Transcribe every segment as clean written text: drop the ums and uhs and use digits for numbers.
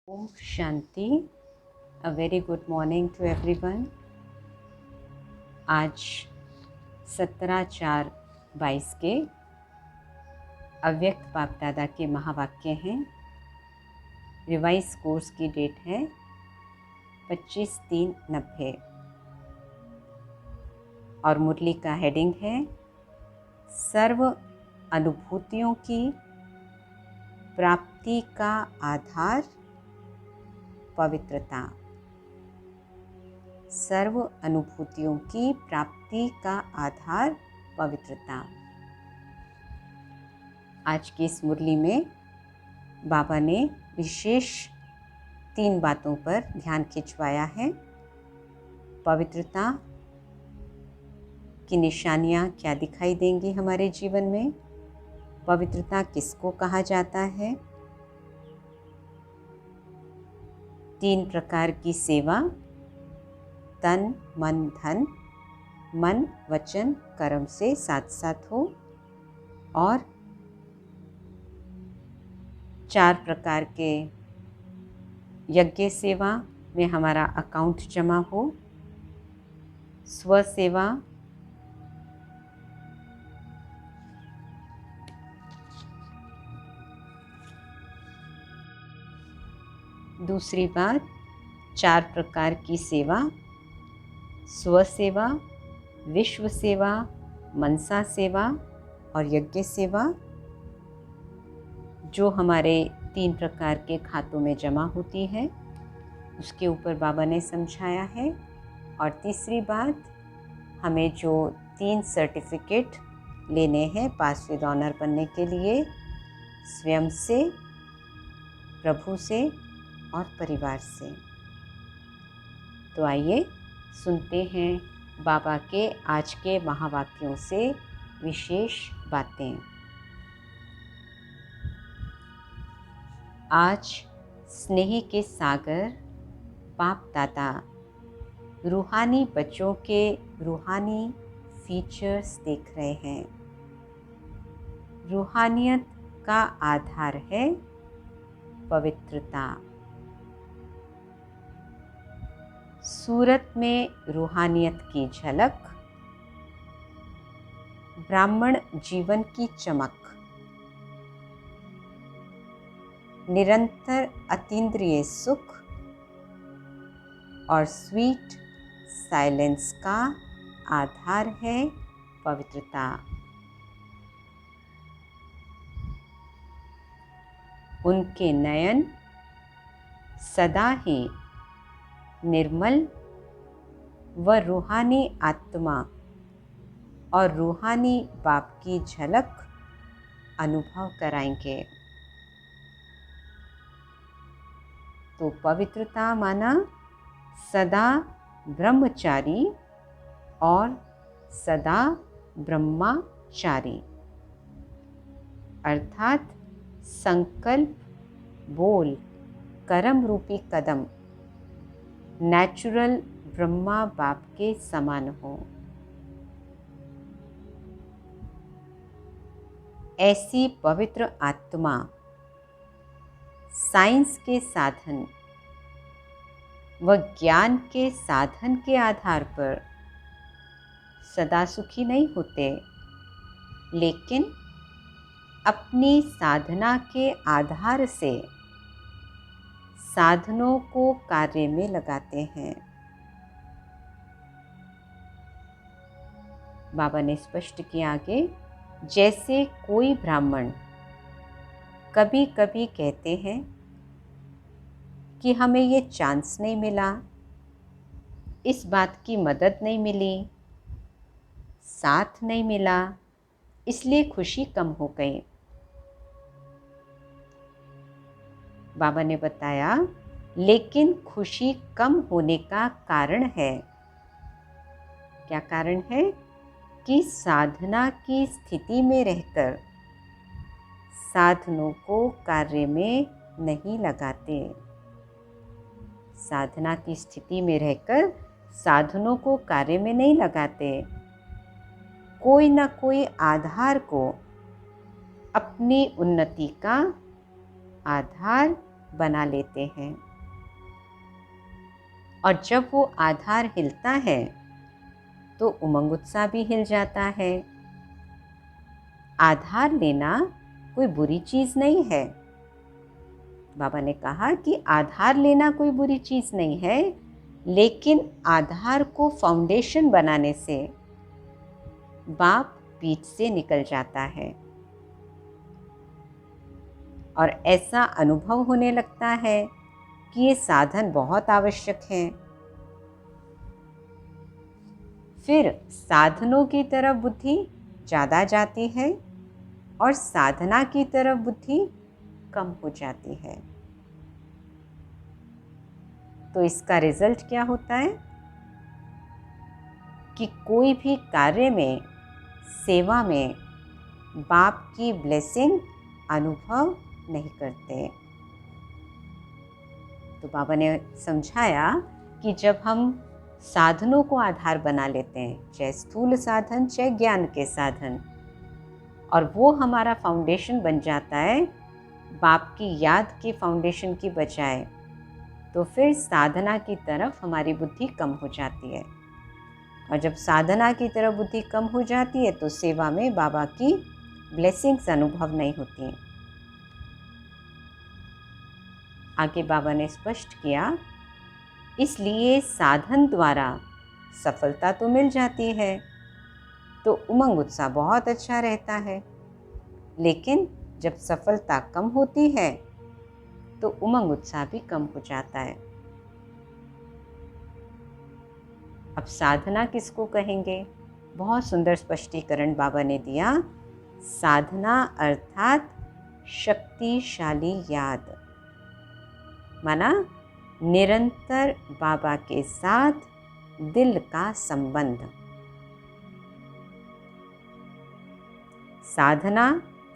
ओम शांति। A very good morning to everyone. आज 17/4/22 के अव्यक्त बाप दादा के महावाक्य हैं। रिवाइज कोर्स की डेट है 25/3/90 और मुरली का हेडिंग है सर्व अनुभूतियों की प्राप्ति का आधार पवित्रता। सर्व अनुभूतियों की प्राप्ति का आधार पवित्रता। आज की इस मुरली में बाबा ने विशेष 3 बातों पर ध्यान खिंचवाया है। पवित्रता की निशानियाँ क्या दिखाई देंगी हमारे जीवन में, पवित्रता किसको कहा जाता है, 3 प्रकार की सेवा, तन मन धन, मन वचन कर्म से साथ साथ हो, और 4 प्रकार के यज्ञ सेवा में हमारा अकाउंट जमा हो, स्व सेवा, दूसरी बात 4 प्रकार की सेवा, स्व सेवा, विश्व सेवा, मनसा सेवा और यज्ञ सेवा, जो हमारे 3 प्रकार के खातों में जमा होती है, उसके ऊपर बाबा ने समझाया है। और तीसरी बात, हमें जो 3 सर्टिफिकेट लेने हैं पास विद ऑनर बनने के लिए, स्वयं से, प्रभु से और परिवार से। तो आइए सुनते हैं बाबा के आज के महावाक्यों से विशेष बातें। आज स्नेह के सागर बाप दादा रूहानी बच्चों के रूहानी फीचर्स देख रहे हैं। रूहानियत का आधार है पवित्रता। सूरत में रूहानियत की झलक, ब्राह्मण जीवन की चमक, निरंतर अतीन्द्रिय सुख और स्वीट साइलेंस का आधार है पवित्रता। उनके नयन सदा ही निर्मल व रूहानी आत्मा और रूहानी बाप की झलक अनुभव कराएंगे। तो पवित्रता माना सदा ब्रह्मचारी और सदा ब्रह्माचारी, अर्थात संकल्प, बोल, कर्म रूपी कदम नेचुरल ब्रह्मा बाप के समान हो। ऐसी पवित्र आत्मा साइंस के साधन व ज्ञान के साधन के आधार पर सदा सुखी नहीं होते, लेकिन अपनी साधना के आधार से साधनों को कार्य में लगाते हैं। बाबा ने स्पष्ट किया आगे, जैसे कोई ब्राह्मण कभी कभी कहते हैं कि हमें ये चांस नहीं मिला, इस बात की मदद नहीं मिली, साथ नहीं मिला, इसलिए खुशी कम हो गई। बाबा ने बताया, लेकिन खुशी कम होने का कारण है। क्या कारण है? कि साधना की स्थिति में रहकर साधनों को कार्य में नहीं लगाते। साधना की स्थिति में रहकर साधनों को कार्य में नहीं लगाते। कोई ना कोई आधार को अपनी उन्नति का आधार बना लेते हैं। और जब वो आधार हिलता है तो उमंग उत्साह भी हिल जाता है। आधार लेना कोई बुरी चीज़ नहीं है। बाबा ने कहा कि आधार लेना कोई बुरी चीज़ नहीं है, लेकिन आधार को फाउंडेशन बनाने से बाप बीच से निकल जाता है और ऐसा अनुभव होने लगता है कि ये साधन बहुत आवश्यक हैं। फिर साधनों की तरफ बुद्धि ज़्यादा जाती है और साधना की तरफ बुद्धि कम हो जाती है। तो इसका रिजल्ट क्या होता है कि कोई भी कार्य में, सेवा में बाप की ब्लेसिंग अनुभव नहीं करते। तो बाबा ने समझाया कि जब हम साधनों को आधार बना लेते हैं, चाहे स्थूल साधन चाहे ज्ञान के साधन, और वो हमारा फाउंडेशन बन जाता है बाप की याद के फाउंडेशन की बजाय, तो फिर साधना की तरफ हमारी बुद्धि कम हो जाती है। और जब साधना की तरफ बुद्धि कम हो जाती है तो सेवा में बाबा की ब्लेसिंग्स अनुभव नहीं होती। आगे बाबा ने स्पष्ट किया, इसलिए साधन द्वारा सफलता तो मिल जाती है तो उमंग उत्साह बहुत अच्छा रहता है, लेकिन जब सफलता कम होती है तो उमंग उत्साह भी कम हो जाता है। अब साधना किसको कहेंगे? बहुत सुंदर स्पष्टीकरण बाबा ने दिया। साधना अर्थात शक्तिशाली याद, माना निरंतर बाबा के साथ दिल का संबंध। साधना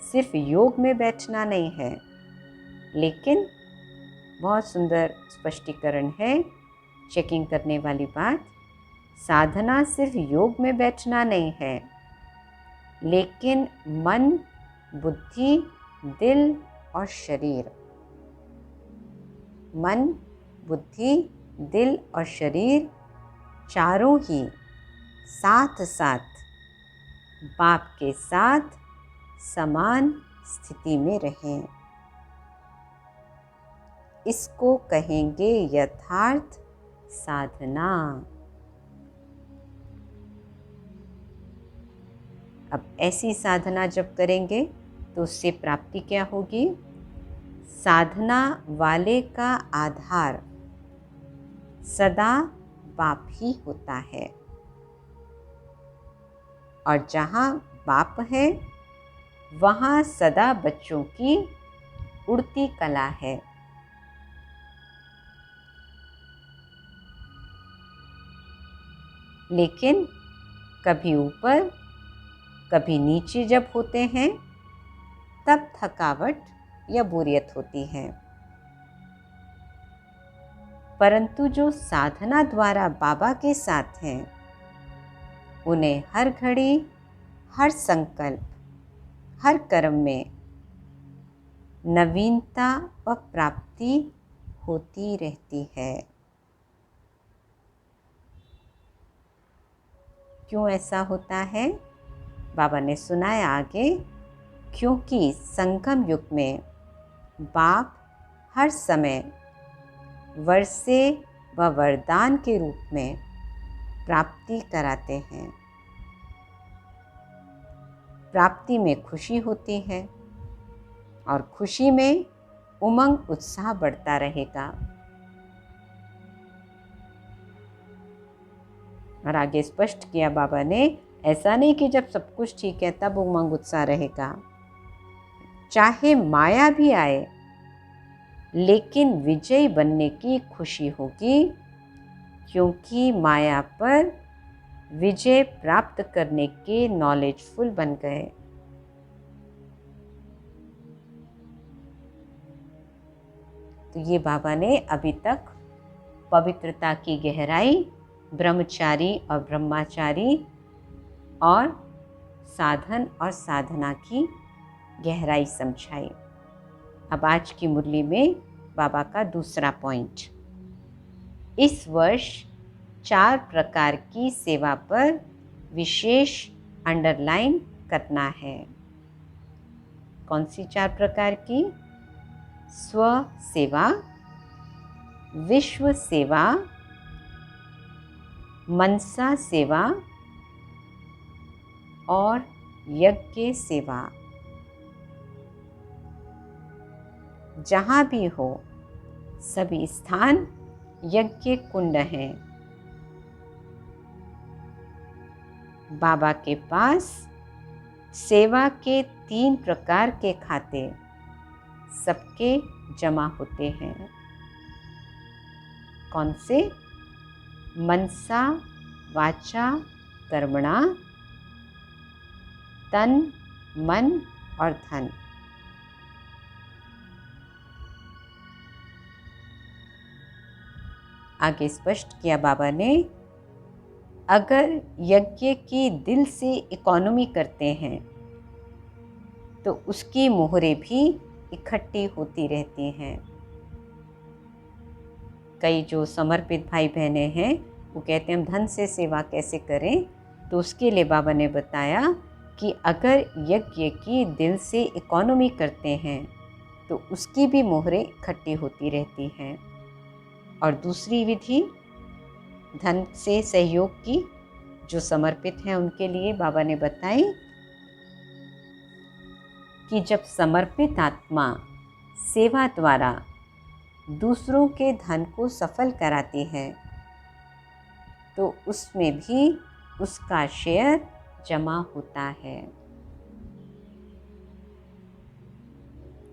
सिर्फ योग में बैठना नहीं है, लेकिन बहुत सुंदर स्पष्टीकरण है, चेकिंग करने वाली बात। साधना सिर्फ योग में बैठना नहीं है, लेकिन मन, बुद्धि, दिल और शरीर, मन, बुद्धि, दिल और शरीर चारों ही साथ साथ बाप के साथ समान स्थिति में रहें। इसको कहेंगे यथार्थ साधना। अब ऐसी साधना जब करेंगे तो उससे प्राप्ति क्या होगी? साधना वाले का आधार सदा बाप ही होता है, और जहाँ बाप है वहाँ सदा बच्चों की उड़ती कला है। लेकिन कभी ऊपर कभी नीचे जब होते हैं तब थकावट या बोरियत होती है, परंतु जो साधना द्वारा बाबा के साथ हैं उन्हें हर घड़ी, हर संकल्प, हर कर्म में नवीनता व प्राप्ति होती रहती है। क्यों ऐसा होता है? बाबा ने सुनाया आगे, क्योंकि संगम युग में बाप हर समय वर्षे व वरदान के रूप में प्राप्ति कराते हैं। प्राप्ति में खुशी होती है और खुशी में उमंग उत्साह बढ़ता रहेगा। और आगे स्पष्ट किया बाबा ने, ऐसा नहीं कि जब सब कुछ ठीक है तब उमंग उत्साह रहेगा। चाहे माया भी आए लेकिन विजयी बनने की खुशी होगी, क्योंकि माया पर विजय प्राप्त करने के नॉलेजफुल बन गए। तो ये बाबा ने अभी तक पवित्रता की गहराई, ब्रह्मचारी और ब्रह्माचारी और साधन और साधना की गहराई समझाई। अब आज की मुरली में बाबा का दूसरा पॉइंट, इस वर्ष 4 प्रकार की सेवा पर विशेष अंडरलाइन करना है। कौन सी 4 प्रकार की? स्व सेवा, विश्व सेवा, मनसा सेवा और यज्ञ सेवा। जहाँ भी हो सभी स्थान यज्ञ कुंड हैं। बाबा के पास सेवा के 3 प्रकार के खाते सबके जमा होते हैं। कौन से? मनसा वाचा कर्मणा, तन मन और धन। आगे स्पष्ट किया बाबा ने, अगर यज्ञ की दिल से इकोनॉमी करते हैं तो उसकी मोहरें भी इकट्ठी होती रहती हैं। कई जो समर्पित भाई बहनें हैं वो कहते हैं हम धन से सेवा कैसे करें, तो उसके लिए बाबा ने बताया कि अगर यज्ञ की दिल से इकोनॉमी करते हैं तो उसकी भी मोहरें इकट्ठी होती रहती हैं। और दूसरी विधि धन से सहयोग की, जो समर्पित हैं उनके लिए बाबा ने बताई कि जब समर्पित आत्मा सेवा द्वारा दूसरों के धन को सफल कराती है तो उसमें भी उसका शेयर जमा होता है।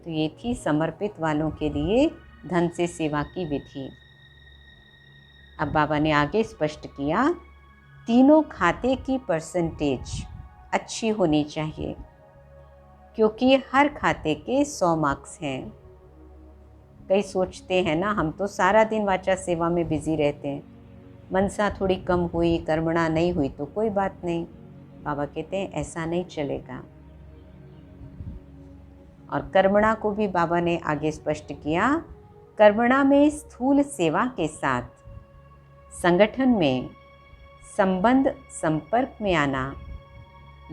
तो ये थी समर्पित वालों के लिए धन से सेवा की विधि। अब बाबा ने आगे स्पष्ट किया, तीनों खाते की परसेंटेज अच्छी होनी चाहिए क्योंकि हर खाते के 100 मार्क्स हैं। कई सोचते हैं ना, हम तो सारा दिन वाचा सेवा में बिजी रहते हैं, मनसा थोड़ी कम हुई, कर्मणा नहीं हुई तो कोई बात नहीं। बाबा कहते हैं ऐसा नहीं चलेगा। और कर्मणा को भी बाबा ने आगे स्पष्ट किया, कर्मणा में स्थूल सेवा के साथ संगठन में संबंध संपर्क में आना,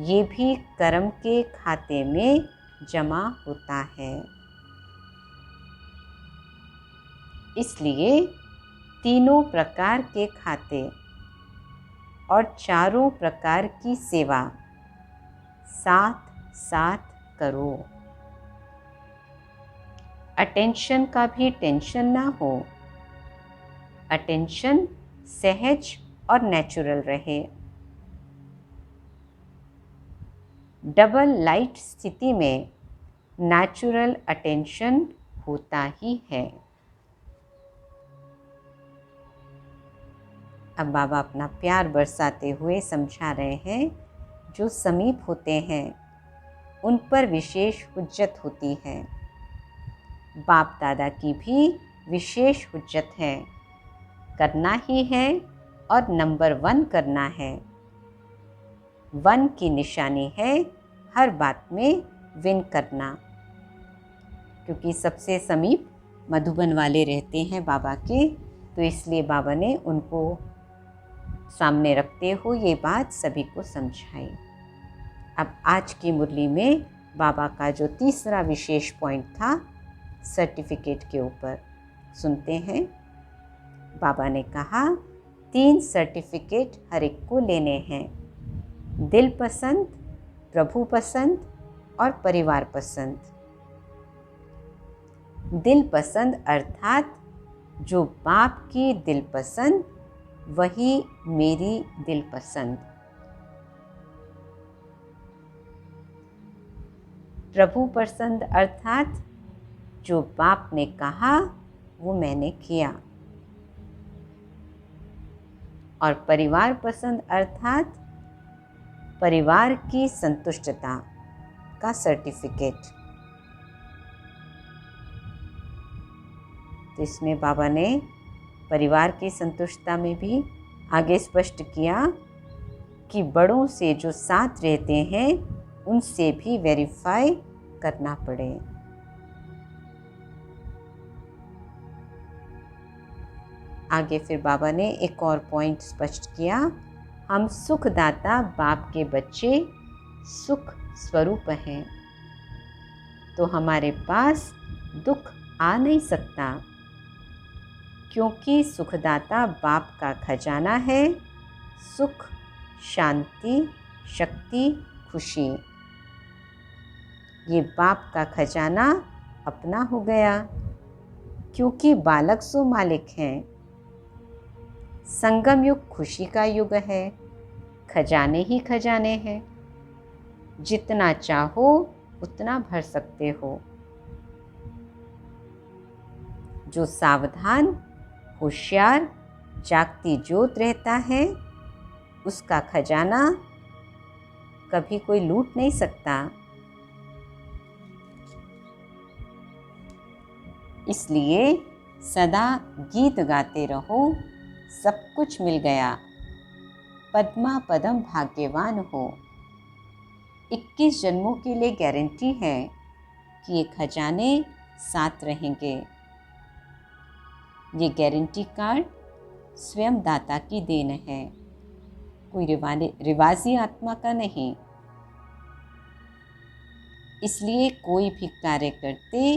ये भी कर्म के खाते में जमा होता है। इसलिए तीनों प्रकार के खाते और चारों प्रकार की सेवा साथ साथ करो। अटेंशन का भी टेंशन ना हो, अटेंशन सहज और नेचुरल रहे। डबल लाइट स्थिति में नेचुरल अटेंशन होता ही है। अब बाबा अपना प्यार बरसाते हुए समझा रहे हैं, जो समीप होते हैं उन पर विशेष हुज्जत होती है। बाप दादा की भी विशेष हुज्जत है, करना ही है और नंबर 1 करना है। 1 की निशानी है हर बात में विन करना, क्योंकि सबसे समीप मधुबन वाले रहते हैं बाबा के, तो इसलिए बाबा ने उनको सामने रखते हुए ये बात सभी को समझाई। अब आज की मुरली में बाबा का जो तीसरा विशेष पॉइंट था सर्टिफिकेट के ऊपर सुनते हैं। बाबा ने कहा 3 सर्टिफिकेट हर एक को लेने हैं, दिल पसंद, प्रभु पसंद और परिवार पसंद। दिल पसंद अर्थात जो बाप की दिल पसंद वही मेरी दिल पसंद। प्रभु पसंद अर्थात जो बाप ने कहा वो मैंने किया। और परिवार पसंद अर्थात परिवार की संतुष्टता का सर्टिफिकेट। तो इसमें बाबा ने परिवार की संतुष्टता में भी आगे स्पष्ट किया कि बड़ों से जो साथ रहते हैं उनसे भी वेरीफाई करना पड़े। आगे फिर बाबा ने एक और पॉइंट स्पष्ट किया, हम सुखदाता बाप के बच्चे सुख स्वरूप हैं, तो हमारे पास दुख आ नहीं सकता, क्योंकि सुखदाता बाप का खजाना है, सुख, शांति, शक्ति, खुशी। ये बाप का खजाना अपना हो गया, क्योंकि बालक सो मालिक हैं। संगम युग खुशी का युग है, खजाने ही खजाने हैं, जितना चाहो उतना भर सकते हो। जो सावधान, होशियार, जागती ज्योत रहता है, उसका खजाना कभी कोई लूट नहीं सकता। इसलिए सदा गीत गाते रहो, सब कुछ मिल गया, पद्मा पदम भाग्यवान हो। 21 जन्मों के लिए गारंटी है कि ये खजाने साथ रहेंगे। ये गारंटी कार्ड स्वयं दाता की देन है, कोई रिवाजी आत्मा का नहीं। इसलिए कोई भी कार्य करते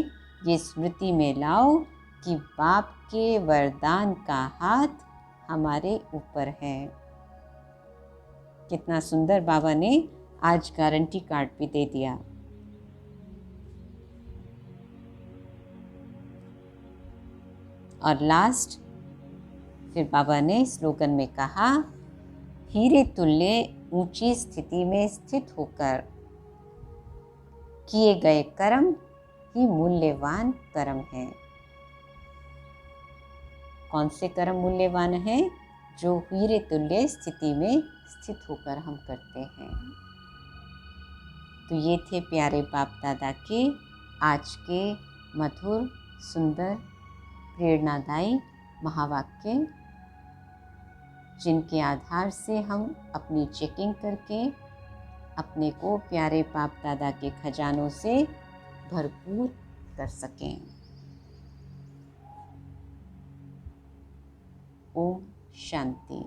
ये स्मृति में लाओ कि बाप के वरदान का हाथ हमारे ऊपर है। कितना सुंदर बाबा ने आज गारंटी कार्ड भी दे दिया। और लास्ट फिर बाबा ने स्लोगन में कहा, हीरे तुल्य ऊंची स्थिति में स्थित होकर किए गए कर्म ही मूल्यवान कर्म है। कौन से कर्म मूल्यवान हैं? जो हीरे तुल्य स्थिति में स्थित होकर हम करते हैं। तो ये थे प्यारे बाप दादा के आज के मधुर, सुंदर, प्रेरणादायी महावाक्य, जिनके आधार से हम अपनी चेकिंग करके अपने को प्यारे बाप दादा के खजानों से भरपूर कर सकें। ओम शांति।